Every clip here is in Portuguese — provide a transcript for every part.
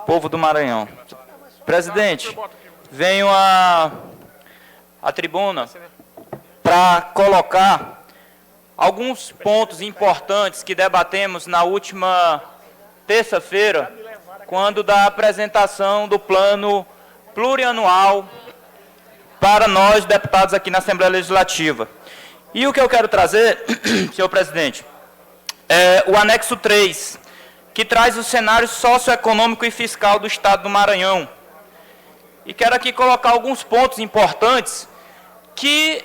Povo do Maranhão. Presidente, venho à tribuna para colocar alguns pontos importantes que debatemos na última terça-feira, quando da apresentação do plano plurianual para nós, deputados aqui na Assembleia Legislativa. E o que eu quero trazer, senhor presidente, é o anexo 3, que traz o cenário socioeconômico e fiscal do Estado do Maranhão. E quero aqui colocar alguns pontos importantes que,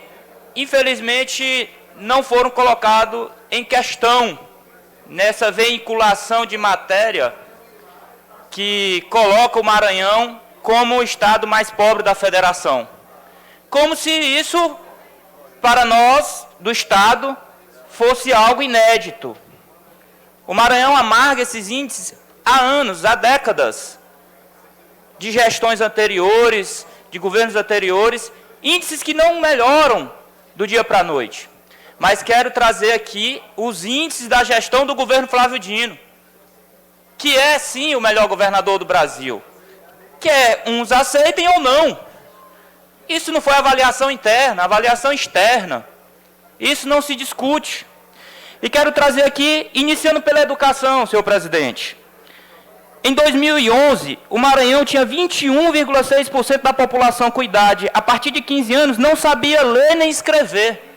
infelizmente, não foram colocados em questão nessa veiculação de matéria que coloca o Maranhão como o estado mais pobre da federação. Como se isso, para nós, do estado, fosse algo inédito. O Maranhão amarga esses índices há anos, há décadas, de gestões anteriores, de governos anteriores, índices que não melhoram do dia para a noite. Mas quero trazer aqui os índices da gestão do governo Flávio Dino, que é, sim, o melhor governador do Brasil. Quer uns aceitem ou não. Isso não foi avaliação interna, avaliação externa. Isso não se discute. E quero trazer aqui, iniciando pela educação, senhor presidente. Em 2011, o Maranhão tinha 21,6% da população com idade a partir de 15 anos não sabia ler nem escrever.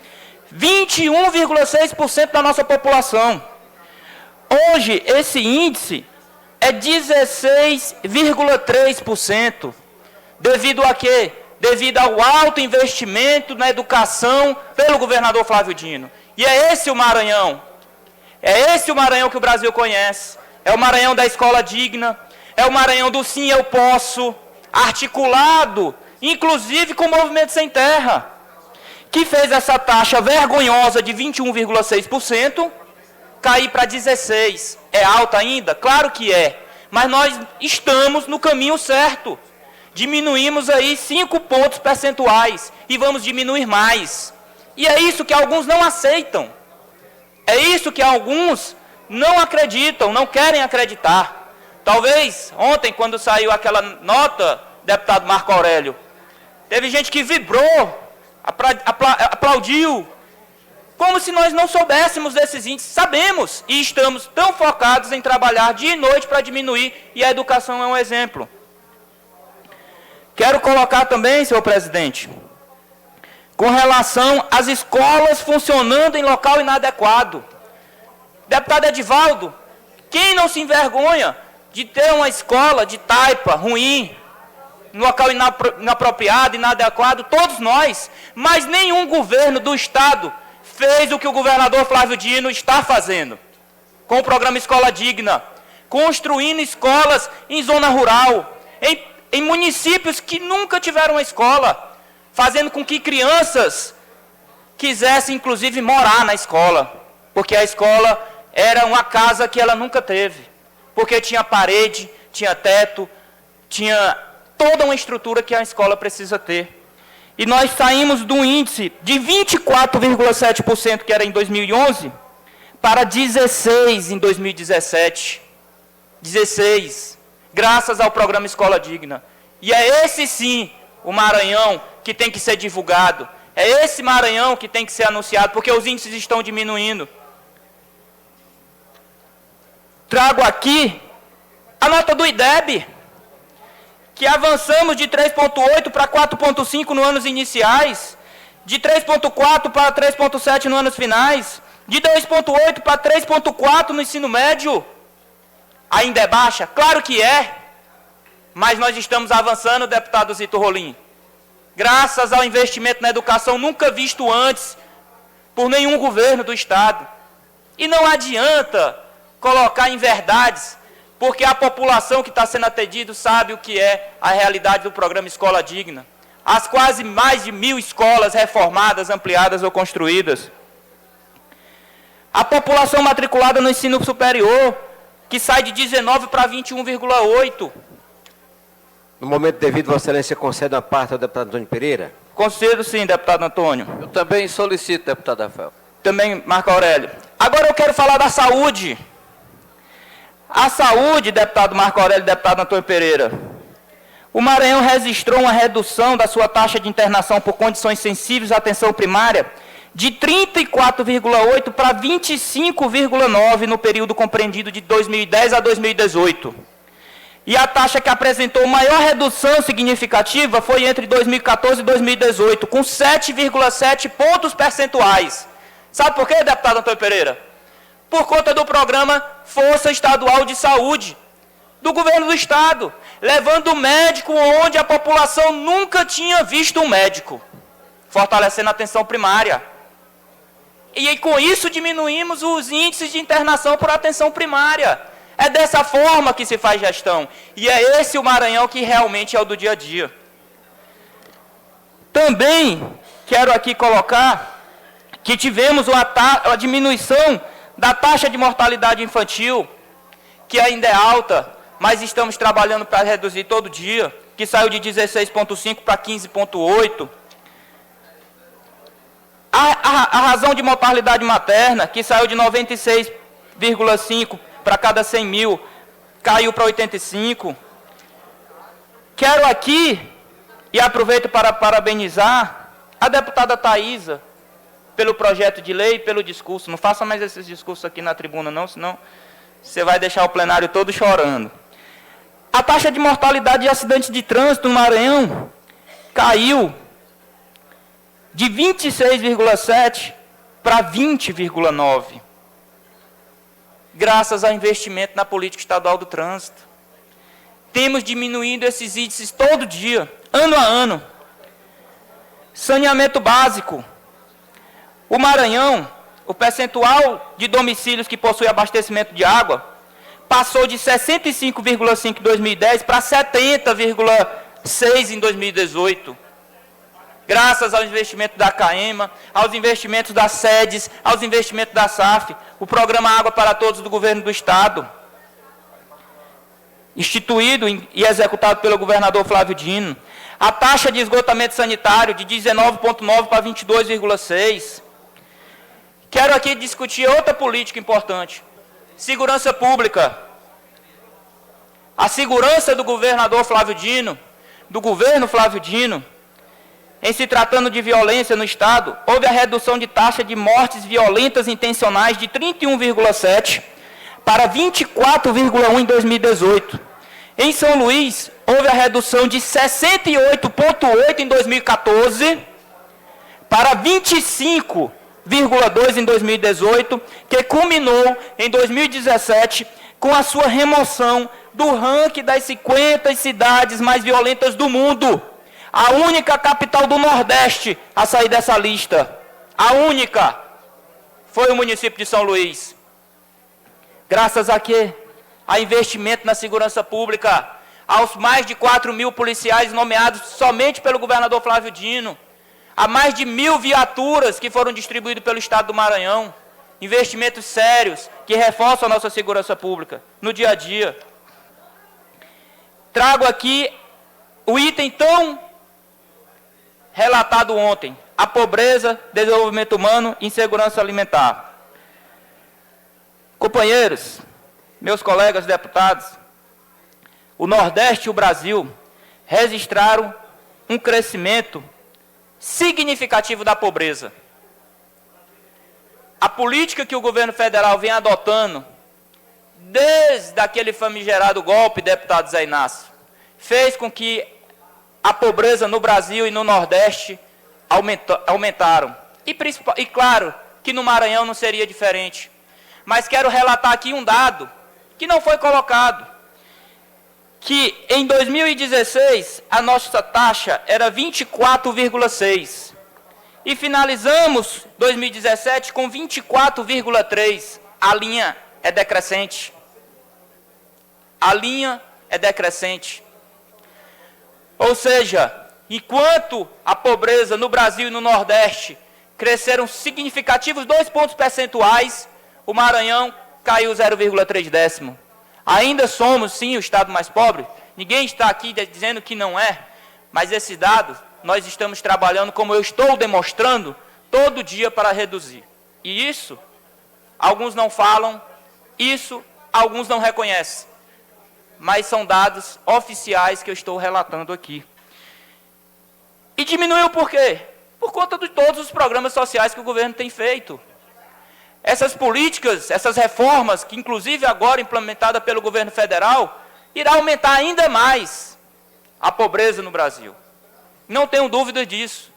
21,6% da nossa população. Hoje, esse índice é 16,3%. Devido a quê? Devido ao alto investimento na educação pelo governador Flávio Dino. E é esse o Maranhão. É esse o Maranhão que o Brasil conhece. É o Maranhão da escola digna. É o Maranhão do sim, eu posso. Articulado, inclusive com o Movimento Sem Terra, que fez essa taxa vergonhosa de 21,6% cair para 16%. É alta ainda? Claro que é. Mas nós estamos no caminho certo. Diminuímos aí 5 pontos percentuais e vamos diminuir mais. E é isso que alguns não aceitam. É isso que alguns não acreditam, não querem acreditar. Talvez ontem, quando saiu aquela nota, deputado Marco Aurélio, teve gente que vibrou, aplaudiu, como se nós não soubéssemos desses índices. Sabemos e estamos tão focados em trabalhar dia e noite para diminuir, e a educação é um exemplo. Quero colocar também, senhor presidente, com relação às escolas funcionando em local inadequado. Deputado Edivaldo, quem não se envergonha de ter uma escola de taipa ruim, em local inapropriado, inadequado? Todos nós. Mas nenhum governo do estado fez o que o governador Flávio Dino está fazendo, com o programa Escola Digna, construindo escolas em zona rural, em municípios que nunca tiveram uma escola, fazendo com que crianças quisessem, inclusive, morar na escola, porque a escola era uma casa que ela nunca teve, porque tinha parede, tinha teto, tinha toda uma estrutura que a escola precisa ter. E nós saímos do índice de 24,7%, que era em 2011, para 16% em 2017. 16%. Graças ao programa Escola Digna. E é esse sim o Maranhão que tem que ser divulgado. É esse Maranhão que tem que ser anunciado, porque os índices estão diminuindo. Trago aqui a nota do IDEB, que avançamos de 3,8 para 4,5 nos anos iniciais, de 3,4 para 3,7 nos anos finais, de 2,8 para 3,4 no ensino médio. Ainda é baixa? Claro que é, mas nós estamos avançando, deputado Zito Rolim, graças ao investimento na educação nunca visto antes por nenhum governo do estado. E não adianta colocar em verdades, porque a população que está sendo atendida sabe o que é a realidade do programa Escola Digna. As quase mais de 1.000 escolas reformadas, ampliadas ou construídas. A população matriculada no ensino superior, que sai de 19 para 21,8. No momento devido, Vossa Excelência concede uma parte ao deputado Antônio Pereira? Concedo sim, deputado Antônio. Eu também solicito, deputado Rafael. Também, Marco Aurélio. Agora eu quero falar da saúde. A saúde, deputado Marco Aurélio e deputado Antônio Pereira. O Maranhão registrou uma redução da sua taxa de internação por condições sensíveis à atenção primária de 34,8 para 25,9 no período compreendido de 2010 a 2018. E a taxa que apresentou maior redução significativa foi entre 2014 e 2018, com 7,7 pontos percentuais. Sabe por quê, deputado Antônio Pereira? Por conta do programa Força Estadual de Saúde, do governo do Estado, levando o médico onde a população nunca tinha visto um médico, fortalecendo a atenção primária. E com isso diminuímos os índices de internação por atenção primária. É dessa forma que se faz gestão. E é esse o Maranhão que realmente é o do dia a dia. Também quero aqui colocar que tivemos uma diminuição da taxa de mortalidade infantil, que ainda é alta, mas estamos trabalhando para reduzir todo dia, que saiu de 16,5 para 15,8. A razão de mortalidade materna, que saiu de 96,5 para cada 100 mil, caiu para 85. Quero aqui, e aproveito para parabenizar, a deputada Thaisa, pelo projeto de lei e pelo discurso. Não faça mais esses discursos aqui na tribuna, não, senão você vai deixar o plenário todo chorando. A taxa de mortalidade de acidentes de trânsito no Maranhão caiu de 26,7 para 20,9, graças ao investimento na política estadual do trânsito. Temos diminuído esses índices todo dia, ano a ano. Saneamento básico. O Maranhão, o percentual de domicílios que possui abastecimento de água, passou de 65,5 em 2010 para 70,6 em 2018. Graças ao investimento da CAEMA, aos investimentos das SEDES, aos investimentos da SAF, o Programa Água para Todos do Governo do Estado, instituído e executado pelo governador Flávio Dino. A taxa de esgotamento sanitário de 19,9 para 22,6. Quero aqui discutir outra política importante. Segurança pública. A segurança do governador Flávio Dino, do governo Flávio Dino, em se tratando de violência no Estado, houve a redução de taxa de mortes violentas intencionais de 31,7 para 24,1 em 2018. Em São Luís, houve a redução de 68,8 em 2014 para 25,2 em 2018, que culminou em 2017 com a sua remoção do ranking das 50 cidades mais violentas do mundo. A única capital do Nordeste a sair dessa lista, a única, foi o município de São Luís. Graças a quê? A investimento na segurança pública, aos mais de 4.000 policiais nomeados somente pelo governador Flávio Dino, a mais de 1.000 viaturas que foram distribuídas pelo Estado do Maranhão, investimentos sérios que reforçam a nossa segurança pública no dia a dia. Trago aqui o item tão relatado ontem, a pobreza, desenvolvimento humano e insegurança alimentar. Companheiros, meus colegas deputados, o Nordeste e o Brasil registraram um crescimento significativo da pobreza. A política que o governo federal vem adotando, desde aquele famigerado golpe, deputado Zé Inácio, fez com que a pobreza no Brasil e no Nordeste aumentaram. E claro que no Maranhão não seria diferente. Mas quero relatar aqui um dado que não foi colocado, que em 2016 a nossa taxa era 24,6 e finalizamos 2017 com 24,3. A linha é decrescente. A linha é decrescente. Ou seja, enquanto a pobreza no Brasil e no Nordeste cresceram significativos 2 pontos percentuais, o Maranhão caiu 0,3 décimo. Ainda somos, sim, o estado mais pobre. Ninguém está aqui dizendo que não é, mas esses dados nós estamos trabalhando, como eu estou demonstrando, todo dia para reduzir. E isso, alguns não falam, isso alguns não reconhecem, mas são dados oficiais que eu estou relatando aqui. E diminuiu por quê? Por conta de todos os programas sociais que o governo tem feito. Essas políticas, essas reformas, que inclusive agora implementada pelo governo federal, irá aumentar ainda mais a pobreza no Brasil. Não tenho dúvida disso.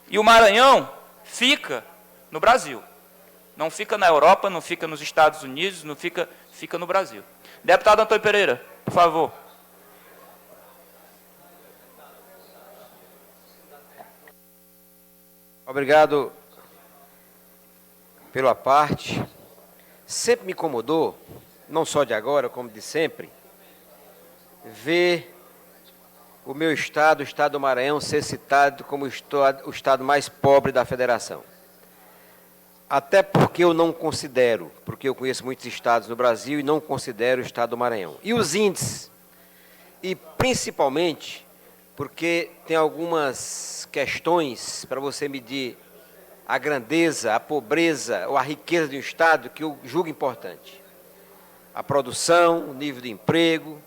E o Maranhão fica no Brasil. Não fica na Europa, não fica nos Estados Unidos, não fica no Brasil. Deputado Antônio Pereira, por favor. Obrigado pela parte. Sempre me incomodou, não só de agora, como de sempre, ver o meu estado, o estado do Maranhão, ser citado como o estado mais pobre da federação. Até porque eu não considero, porque eu conheço muitos estados no Brasil e não considero o estado do Maranhão. E os índices, e principalmente porque tem algumas questões para você medir a grandeza, a pobreza ou a riqueza de um estado que eu julgo importante. A produção, o nível de emprego,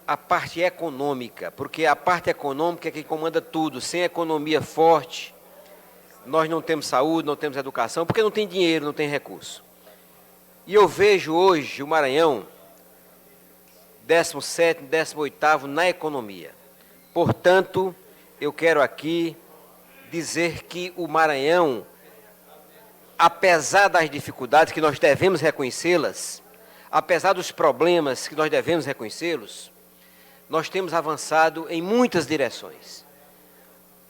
a parte econômica, porque a parte econômica é que comanda tudo. Sem economia forte, nós não temos saúde, não temos educação, porque não tem dinheiro, não tem recurso. E eu vejo hoje o Maranhão 17º, 18º na economia. Portanto, eu quero aqui dizer que o Maranhão, apesar das dificuldades que nós devemos reconhecê-las, apesar dos problemas que nós devemos reconhecê-los, nós temos avançado em muitas direções.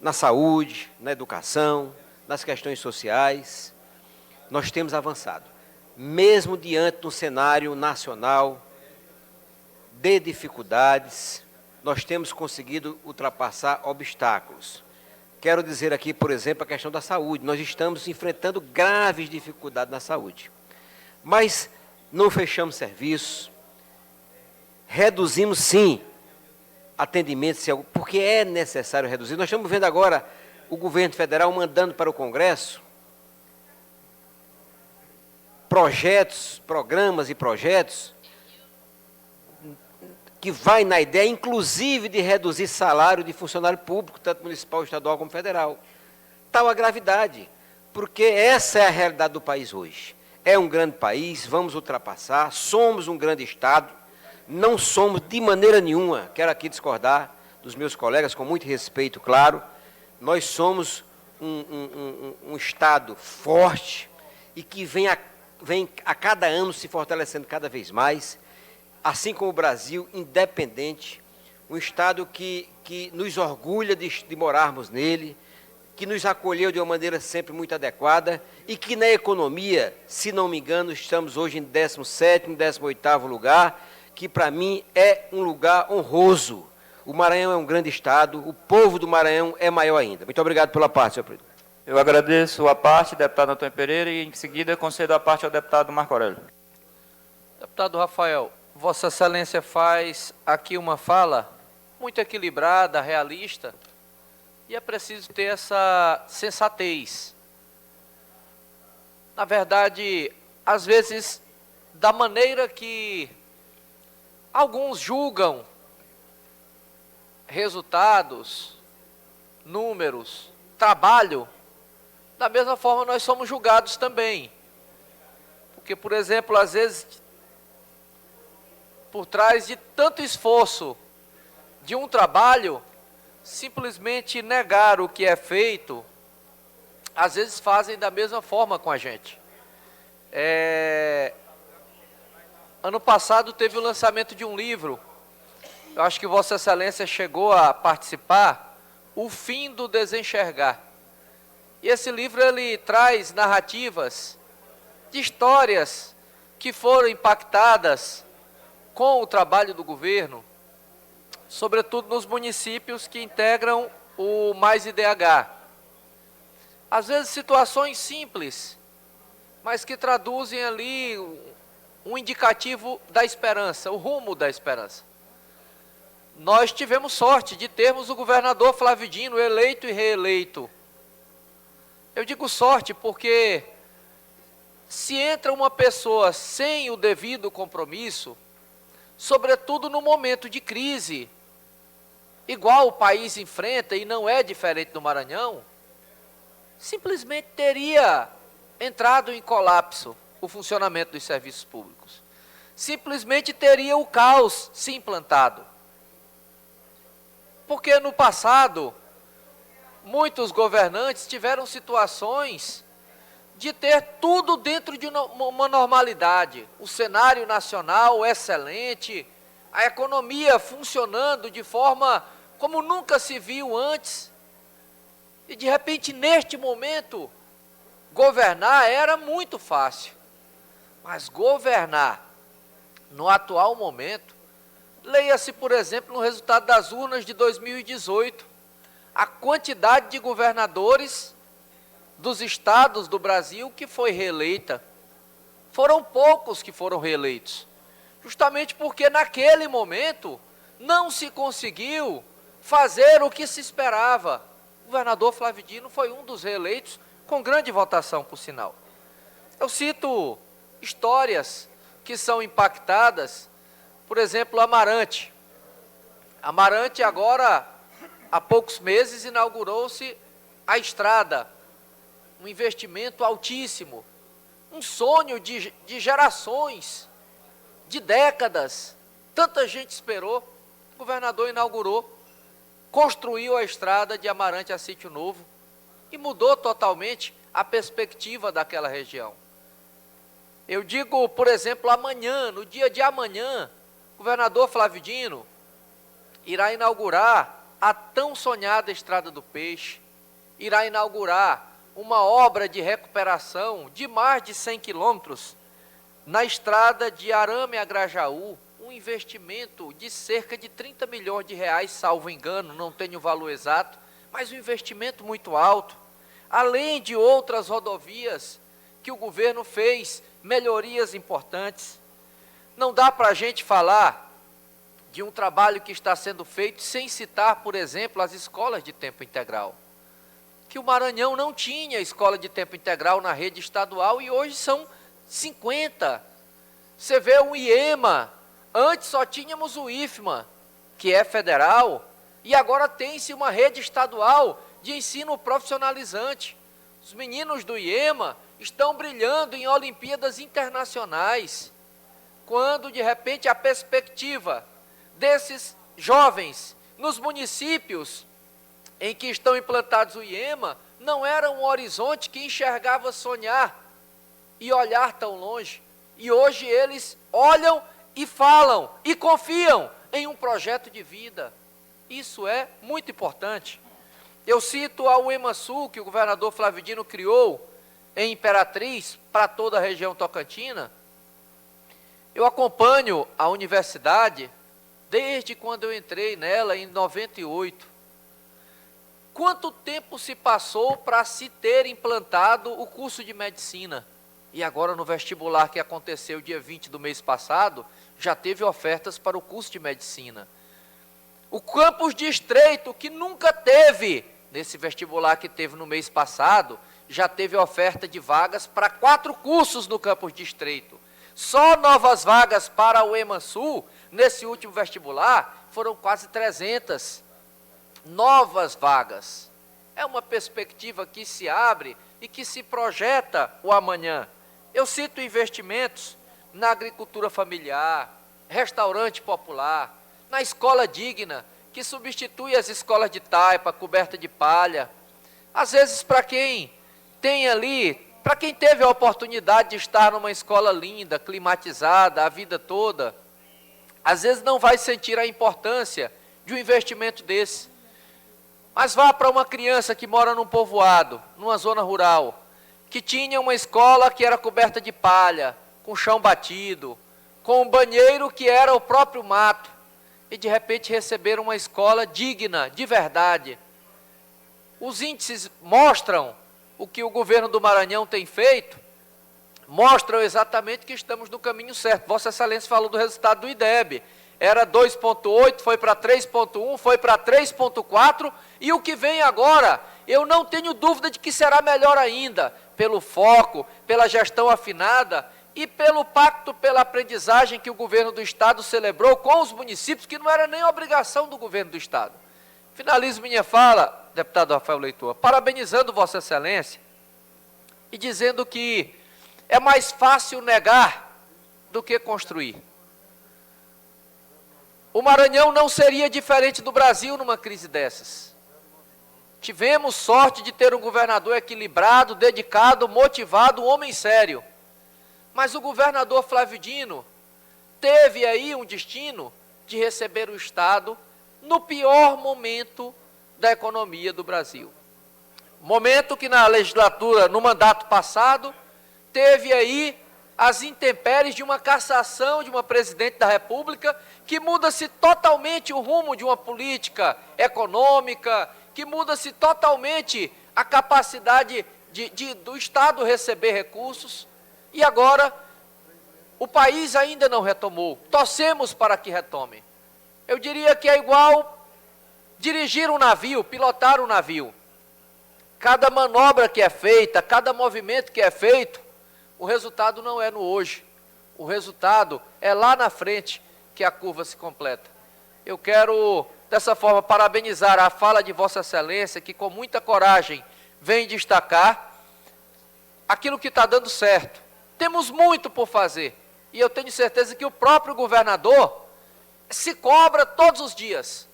Na saúde, na educação, nas questões sociais, nós temos avançado. Mesmo diante de um cenário nacional de dificuldades, nós temos conseguido ultrapassar obstáculos. Quero dizer aqui, por exemplo, a questão da saúde. Nós estamos enfrentando graves dificuldades na saúde. Mas não fechamos serviços, reduzimos sim atendimentos, porque é necessário reduzir. Nós estamos vendo agora o governo federal mandando para o Congresso projetos, programas e projetos que vai na ideia, inclusive, de reduzir salário de funcionário público, tanto municipal, estadual como federal. Tal a gravidade, porque essa é a realidade do país hoje. É um grande país, vamos ultrapassar, somos um grande Estado, não somos de maneira nenhuma, quero aqui discordar dos meus colegas, com muito respeito, claro, nós somos um Estado forte e que vem a cada ano se fortalecendo cada vez mais, assim como o Brasil, independente, um Estado que nos orgulha de morarmos nele, que nos acolheu de uma maneira sempre muito adequada e que na economia, se não me engano, estamos hoje em 17º, 18º lugar, que para mim é um lugar honroso. O Maranhão é um grande Estado, o povo do Maranhão é maior ainda. Muito obrigado pela parte, senhor presidente. Eu agradeço a parte, deputado Antônio Pereira, e em seguida concedo a parte ao deputado Marco Aurélio. Deputado Rafael, Vossa Excelência faz aqui uma fala muito equilibrada, realista, e é preciso ter essa sensatez. Na verdade, às vezes, da maneira que alguns julgam resultados, números, trabalho, da mesma forma nós somos julgados também. Porque, por exemplo, às vezes, por trás de tanto esforço de um trabalho, simplesmente negar o que é feito, às vezes fazem da mesma forma com a gente. Ano passado teve o lançamento de um livro, eu acho que Vossa Excelência chegou a participar, O Fim do Desenxergar. E esse livro ele traz narrativas de histórias que foram impactadas com o trabalho do governo, sobretudo nos municípios que integram o Mais IDH. Às vezes situações simples, mas que traduzem ali um indicativo da esperança, o rumo da esperança. Nós tivemos sorte de termos o governador Flávio Dino eleito e reeleito. Eu digo sorte porque se entra uma pessoa sem o devido compromisso, sobretudo no momento de crise, igual o país enfrenta, e não é diferente do Maranhão, simplesmente teria entrado em colapso o funcionamento dos serviços públicos. Simplesmente teria o caos se implantado. Porque no passado, muitos governantes tiveram situações de ter tudo dentro de uma normalidade. O cenário nacional excelente, a economia funcionando de forma como nunca se viu antes. E de repente, neste momento, governar era muito fácil. Mas governar no atual momento, leia-se, por exemplo, no resultado das urnas de 2018, a quantidade de governadores dos estados do Brasil que foi reeleita. Foram poucos que foram reeleitos, justamente porque naquele momento não se conseguiu fazer o que se esperava. O governador Flávio Dino foi um dos reeleitos, com grande votação, por sinal. Eu cito histórias que são impactadas, por exemplo, Amarante. Amarante agora, há poucos meses, inaugurou-se a estrada, um investimento altíssimo, um sonho de gerações, de décadas. Tanta gente esperou, o governador inaugurou, construiu a estrada de Amarante a Sítio Novo e mudou totalmente a perspectiva daquela região. Eu digo, por exemplo, amanhã, no dia de amanhã, o governador Flávio Dino irá inaugurar a tão sonhada Estrada do Peixe, irá inaugurar uma obra de recuperação de mais de 100 quilômetros na estrada de Arame a Grajaú, um investimento de cerca de 30 milhões de reais, salvo engano, não tenho o valor exato, mas um investimento muito alto, além de outras rodovias que o governo fez, melhorias importantes. Não dá para a gente falar de um trabalho que está sendo feito sem citar, por exemplo, as escolas de tempo integral. Que o Maranhão não tinha escola de tempo integral na rede estadual e hoje são 50. Você vê o IEMA, antes só tínhamos o IFMA, que é federal, e agora tem-se uma rede estadual de ensino profissionalizante. Os meninos do IEMA estão brilhando em Olimpíadas internacionais, quando de repente a perspectiva desses jovens nos municípios em que estão implantados o IEMA não era um horizonte que enxergava sonhar e olhar tão longe. E hoje eles olham e falam e confiam em um projeto de vida. Isso é muito importante. Eu cito a UEMA Sul, que o governador Flávio Dino criou em Imperatriz, para toda a região tocantina. Eu acompanho a universidade desde quando eu entrei nela, em 98. Quanto tempo se passou para se ter implantado o curso de medicina? E agora no vestibular que aconteceu dia 20 do mês passado, já teve ofertas para o curso de medicina. O campus de Estreito, que nunca teve, nesse vestibular que teve no mês passado, já teve oferta de vagas para 4 cursos no campus de Estreito. Só novas vagas para o UEMA Sul, nesse último vestibular, foram quase 300 novas vagas. É uma perspectiva que se abre e que se projeta o amanhã. Eu cito investimentos na agricultura familiar, restaurante popular, na escola digna, que substitui as escolas de taipa, coberta de palha. Às vezes, para quem tem ali, para quem teve a oportunidade de estar numa escola linda, climatizada a vida toda, às vezes não vai sentir a importância de um investimento desse. Mas vá para uma criança que mora num povoado, numa zona rural, que tinha uma escola que era coberta de palha, com chão batido, com um banheiro que era o próprio mato, e de repente receberam uma escola digna, de verdade. Os índices mostram o que o governo do Maranhão tem feito, mostram exatamente que estamos no caminho certo. Vossa Excelência falou do resultado do IDEB. Era 2,8, foi para 3,1, foi para 3,4, e o que vem agora Eu não tenho dúvida de que será melhor ainda, pelo foco, pela gestão afinada e pelo pacto pela aprendizagem que o governo do Estado celebrou com os municípios, que não era nem obrigação do governo do Estado. Finalizo minha fala, deputado Rafael Leitoa, parabenizando Vossa Excelência e dizendo que é mais fácil negar do que construir. O Maranhão não seria diferente do Brasil numa crise dessas. Tivemos sorte de ter um governador equilibrado, dedicado, motivado, um homem sério. Mas o governador Flávio Dino teve aí um destino de receber o Estado no pior momento da economia do Brasil. Momento que na legislatura, no mandato passado, teve aí as intempéries de uma cassação de uma presidente da República, que muda-se totalmente o rumo de uma política econômica, que muda-se totalmente a capacidade do Estado receber recursos, e agora o país ainda não retomou. Torcemos para que retome. Eu diria que é igual dirigir um navio, pilotar um navio. Cada manobra que é feita, cada movimento que é feito, o resultado não é no hoje. O resultado é lá na frente que a curva se completa. Eu quero, dessa forma, parabenizar a fala de Vossa Excelência, que com muita coragem vem destacar aquilo que está dando certo. Temos muito por fazer, e eu tenho certeza que o próprio governador se cobra todos os dias,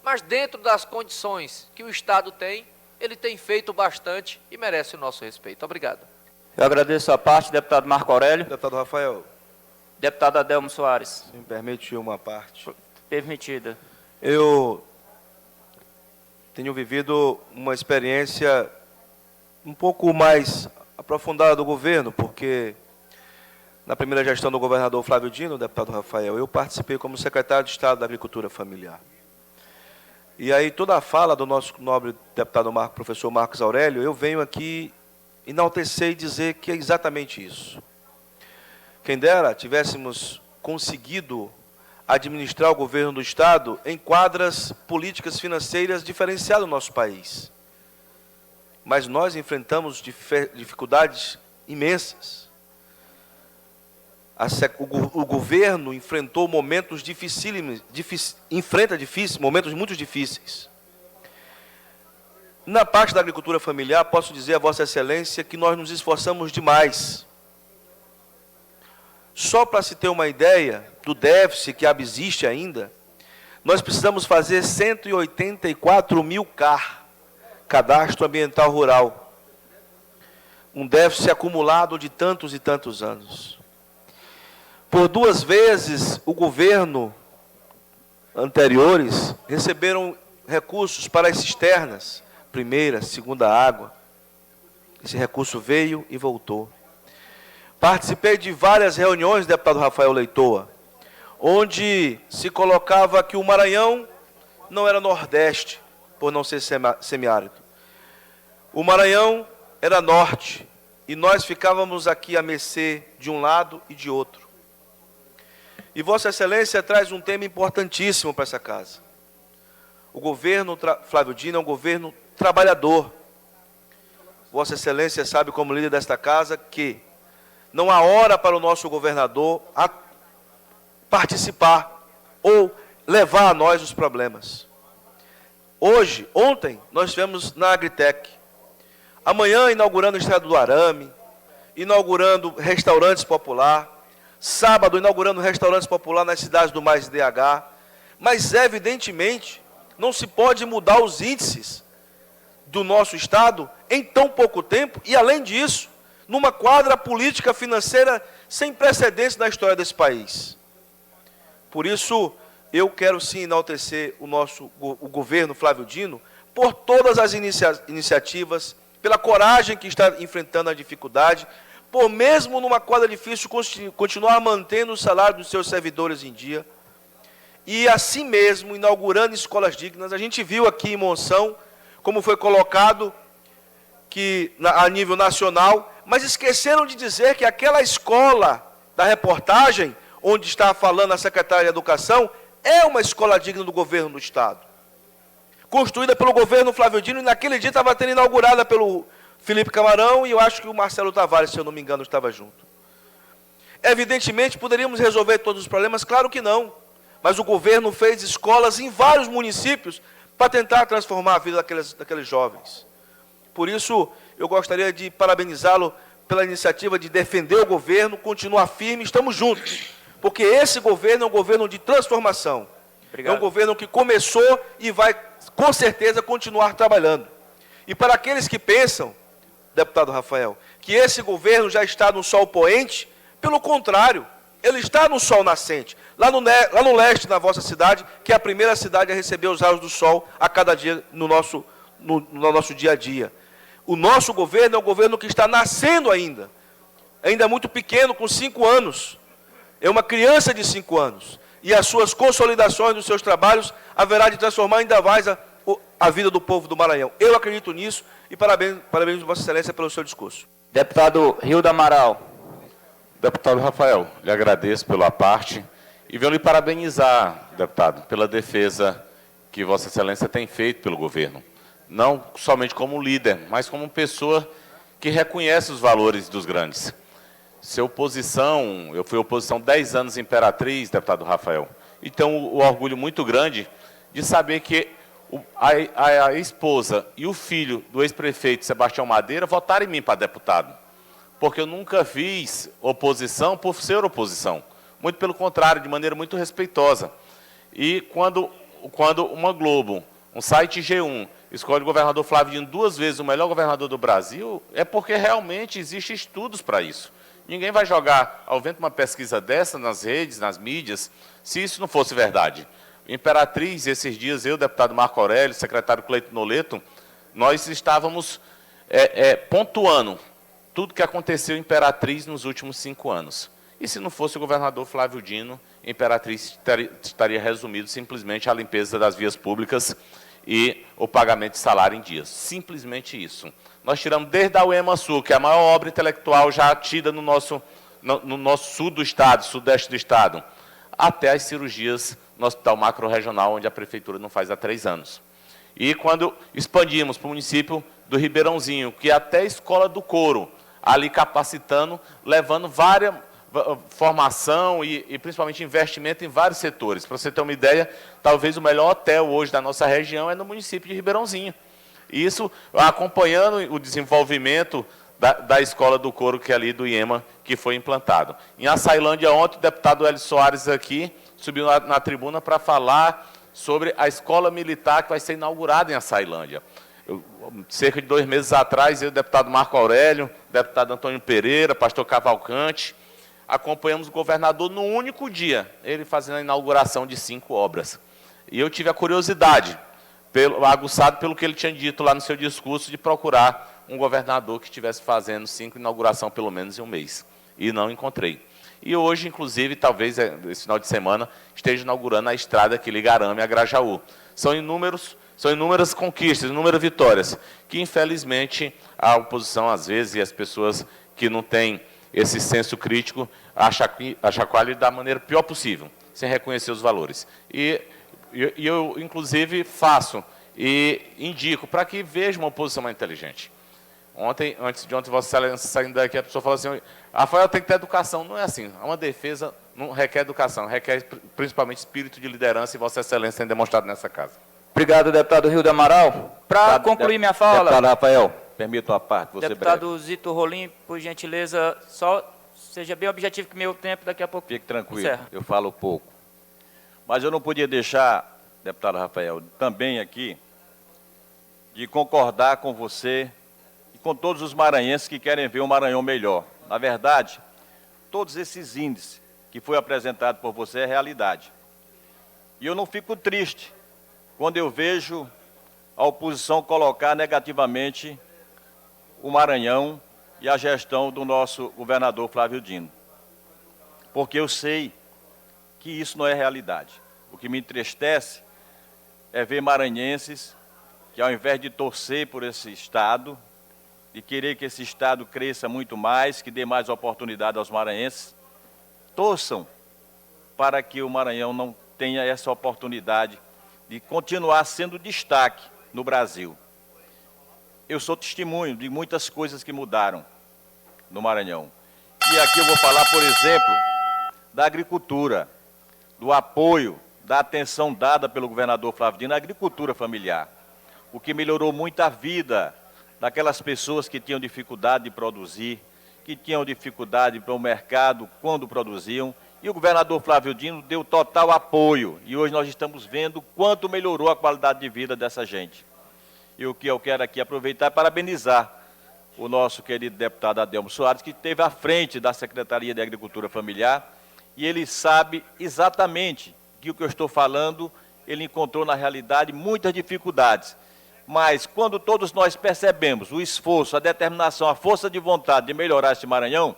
mas dentro das condições que o Estado tem, ele tem feito bastante e merece o nosso respeito. Obrigado. Eu agradeço a parte, deputado Marco Aurélio. Deputado Rafael, Deputado Adelmo Soares. se me permite uma parte. Permitida. Eu tenho vivido uma experiência um pouco mais aprofundada do governo, porque na primeira gestão do governador Flávio Dino, deputado Rafael, eu participei como secretário de Estado da Agricultura Familiar. E aí toda a fala do nosso nobre deputado professor Marcos Aurélio, eu venho aqui enaltecer e dizer que é exatamente isso. Quem dera tivéssemos conseguido administrar o governo do Estado em quadras políticas financeiras diferenciadas no nosso país. Mas nós enfrentamos dificuldades imensas. O governo enfrentou momentos dificílimos, momentos muito difíceis. Na parte da agricultura familiar, posso dizer a Vossa Excelência que nós nos esforçamos demais. Só para se ter uma ideia do déficit que existe ainda, nós precisamos fazer 184 mil CAR, Cadastro Ambiental Rural. Um déficit acumulado de tantos e tantos anos. Por 2 vezes, o governo anteriores receberam recursos para as cisternas, primeira, segunda água. Esse recurso veio e voltou. Participei de várias reuniões, deputado Rafael Leitoa, onde se colocava que o Maranhão não era Nordeste, por não ser semiárido. O Maranhão era Norte, e nós ficávamos aqui a mercê de um lado e de outro. E Vossa Excelência traz um tema importantíssimo para essa casa. O governo Flávio Dino é um governo trabalhador. Vossa Excelência sabe, como líder desta casa, que não há hora para o nosso governador participar ou levar a nós os problemas. Ontem, nós estivemos na Agritec. Amanhã, inaugurando o Estrada do Arame, inaugurando restaurantes populares. Sábado, inaugurando restaurantes populares nas cidades do Mais DH. Mas, evidentemente, não se pode mudar os índices do nosso Estado em tão pouco tempo. E, além disso, numa quadra política financeira sem precedentes na história desse país. Por isso, eu quero sim enaltecer o governo Flávio Dino por todas as iniciativas, pela coragem que está enfrentando a dificuldade, por mesmo numa quadra difícil continuar mantendo o salário dos seus servidores em dia, e assim mesmo inaugurando escolas dignas. A gente viu aqui em Monção, como foi colocado que a nível nacional, mas esqueceram de dizer que aquela escola da reportagem, onde está falando a secretária de Educação, é uma escola digna do governo do Estado. construída pelo governo Flávio Dino, e naquele dia estava sendo inaugurada pelo Felipe Camarão, e eu acho que o Marcelo Tavares, se eu não me engano, estava junto. Evidentemente, poderíamos resolver todos os problemas? Claro que não. Mas o governo fez escolas em vários municípios para tentar transformar a vida daqueles jovens. Por isso, eu gostaria de parabenizá-lo pela iniciativa de defender o governo, continuar firme, estamos juntos. Porque esse governo é um governo de transformação. Obrigado. É um governo que começou e vai, com certeza, continuar trabalhando. E para aqueles que pensam, deputado Rafael, que esse governo já está no sol poente, pelo contrário, ele está no sol nascente. Lá no leste, na vossa cidade, que é a primeira cidade a receber os raios do sol a cada dia no nosso dia a dia. O nosso governo é um governo que está nascendo ainda é muito pequeno, com 5 anos. É uma criança de 5 anos. E as suas consolidações dos seus trabalhos haverá de transformar ainda mais a vida do povo do Maranhão. Eu acredito nisso e parabéns, Vossa Excelência, pelo seu discurso. Deputado Rio do Amaral. Deputado Rafael, lhe agradeço pela parte e venho lhe parabenizar, deputado, pela defesa que Vossa Excelência tem feito pelo governo. Não somente como líder, mas como pessoa que reconhece os valores dos grandes. Eu fui oposição 10 anos em Imperatriz, deputado Rafael, e tenho o orgulho muito grande de saber que a esposa e o filho do ex-prefeito Sebastião Madeira votaram em mim para deputado. Porque eu nunca fiz oposição por ser oposição. Muito pelo contrário, de maneira muito respeitosa. E quando uma Globo, um site G1, escolhe o governador Flávio Dino 2 vezes o melhor governador do Brasil, é porque realmente existem estudos para isso. Ninguém vai jogar ao vento uma pesquisa dessa nas redes, nas mídias, se isso não fosse verdade. Imperatriz, esses dias, eu, deputado Marco Aurélio, secretário Cleiton Noleto, nós estávamos pontuando tudo que aconteceu em Imperatriz nos últimos 5 anos. E se não fosse o governador Flávio Dino, Imperatriz estaria resumido simplesmente à limpeza das vias públicas e o pagamento de salário em dias. Simplesmente isso. Nós tiramos desde a UEMA Sul, que é a maior obra intelectual já tida no nosso sul do estado, sudeste do estado, até as cirurgias no Hospital Macro-Regional, onde a prefeitura não faz há 3 anos. E quando expandimos para o município do Ribeirãozinho, que é até a Escola do Couro, ali capacitando, levando várias formação e principalmente investimento em vários setores. Para você ter uma ideia, talvez o melhor hotel hoje da nossa região é no município de Ribeirãozinho. Isso acompanhando o desenvolvimento da Escola do Couro, que é ali do IEMA, que foi implantado. Em Açailândia, ontem, o deputado Hélio Soares aqui subiu na tribuna para falar sobre a escola militar que vai ser inaugurada em Açailândia. Cerca de 2 meses atrás, eu, deputado Marco Aurélio, deputado Antônio Pereira, pastor Cavalcante, acompanhamos o governador no único dia, ele fazendo a inauguração de 5 obras. E eu tive a curiosidade, aguçado pelo que ele tinha dito lá no seu discurso, de procurar um governador que estivesse fazendo 5 inaugurações pelo menos em um mês. E não encontrei. E hoje, inclusive, talvez esse final de semana, esteja inaugurando a estrada que liga Arame a Grajaú. São inúmeras conquistas, inúmeras vitórias, que infelizmente a oposição, às vezes, e as pessoas que não têm esse senso crítico, achacoalham da maneira pior possível, sem reconhecer os valores. E eu, inclusive, faço e indico para que veja uma oposição mais inteligente. Antes de ontem, Vossa Excelência saindo daqui, a pessoa falou assim: Rafael, tem que ter educação. Não é assim. Uma defesa não requer educação, requer principalmente espírito de liderança, e Vossa Excelência tem demonstrado nessa casa. Obrigado, deputado Rio do Amaral. Para concluir minha fala, deputado Rafael, permita uma parte, você deputado breve. Zito Rolim, por gentileza, só seja bem objetivo, que meu tempo daqui a pouco Fique tranquilo, encerra. eu falo pouco. Mas eu não podia deixar, deputado Rafael, também aqui, de concordar com você e com todos os maranhenses que querem ver um Maranhão melhor. Na verdade, todos esses índices que foi apresentado por você é realidade. E eu não fico triste quando eu vejo a oposição colocar negativamente o Maranhão e a gestão do nosso governador Flávio Dino. Porque eu sei que isso não é realidade. O que me entristece é ver maranhenses que, ao invés de torcer por esse Estado, de querer que esse Estado cresça muito mais, que dê mais oportunidade aos maranhenses, torçam para que o Maranhão não tenha essa oportunidade de continuar sendo destaque no Brasil. Eu sou testemunho de muitas coisas que mudaram no Maranhão. E aqui eu vou falar, por exemplo, da agricultura, do apoio, da atenção dada pelo governador Flávio Dino à agricultura familiar, o que melhorou muito a vida daquelas pessoas que tinham dificuldade de produzir, que tinham dificuldade para o mercado quando produziam, e o governador Flávio Dino deu total apoio, e hoje nós estamos vendo quanto melhorou a qualidade de vida dessa gente. E o que eu quero aqui aproveitar é parabenizar o nosso querido deputado Adelmo Soares, que esteve à frente da Secretaria de Agricultura Familiar, e ele sabe exatamente que o que eu estou falando, ele encontrou na realidade muitas dificuldades. Mas quando todos nós percebemos o esforço, a determinação, a força de vontade de melhorar este Maranhão,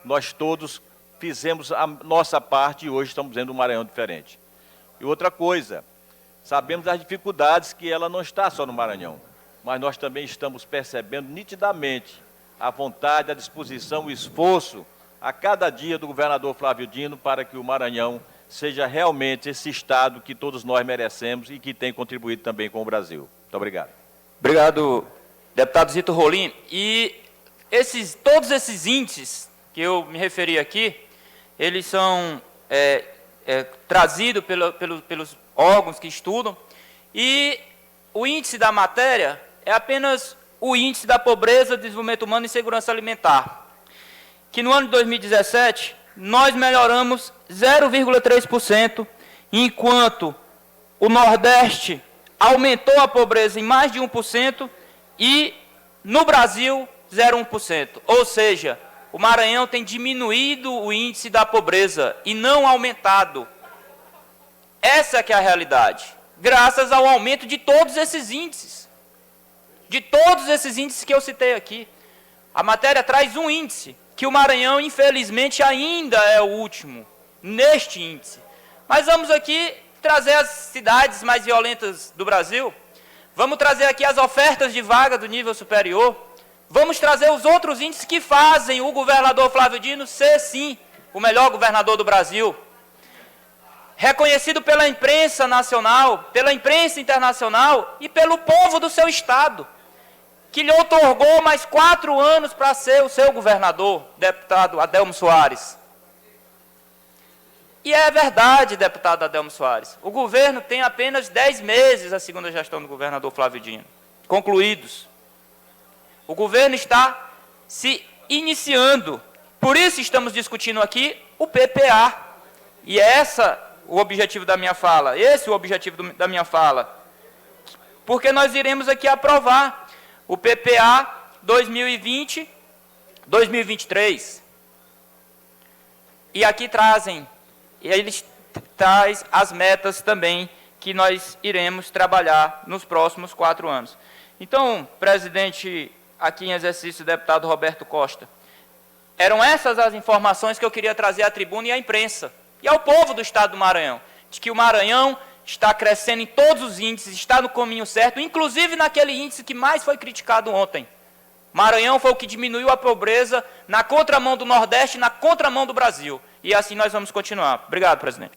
nós todos fizemos a nossa parte e hoje estamos vendo um Maranhão diferente. E outra coisa, sabemos das dificuldades que ela não está só no Maranhão, mas nós também estamos percebendo nitidamente a vontade, a disposição, o esforço a cada dia do governador Flávio Dino para que o Maranhão seja realmente esse Estado que todos nós merecemos e que tem contribuído também com o Brasil. Muito obrigado. Obrigado, deputado Zito Rolim. E todos esses índices que eu me referi aqui, eles são trazidos pelos órgãos que estudam, e o índice da matéria é apenas o índice da pobreza, desenvolvimento humano e segurança alimentar, que no ano de 2017 nós melhoramos 0,3%, enquanto o Nordeste aumentou a pobreza em mais de 1% e no Brasil 0,1%. Ou seja, o Maranhão tem diminuído o índice da pobreza e não aumentado. Essa é que é a realidade, graças ao aumento de todos esses índices. De todos esses índices que eu citei aqui. A matéria traz um índice, que o Maranhão, infelizmente, ainda é o último neste índice. Mas vamos aqui trazer as cidades mais violentas do Brasil, vamos trazer aqui as ofertas de vaga do nível superior, vamos trazer os outros índices que fazem o governador Flávio Dino ser, sim, o melhor governador do Brasil. Reconhecido pela imprensa nacional, pela imprensa internacional e pelo povo do seu estado, que lhe outorgou mais 4 anos para ser o seu governador, deputado Adelmo Soares. E é verdade, deputado Adelmo Soares, o governo tem apenas 10 meses, a segunda gestão do governador Flávio Dino, concluídos. O governo está se iniciando, por isso estamos discutindo aqui o PPA. E o objetivo da minha fala, esse é o objetivo da minha fala, porque nós iremos aqui aprovar o PPA 2020-2023. E aqui eles trazem as metas também que nós iremos trabalhar nos próximos 4 anos. Então, presidente, aqui em exercício, deputado Roberto Costa, eram essas as informações que eu queria trazer à tribuna e à imprensa, e ao povo do estado do Maranhão, de que o Maranhão está crescendo em todos os índices, está no caminho certo, inclusive naquele índice que mais foi criticado ontem. Maranhão foi o que diminuiu a pobreza na contramão do Nordeste e na contramão do Brasil. E assim nós vamos continuar. Obrigado, presidente.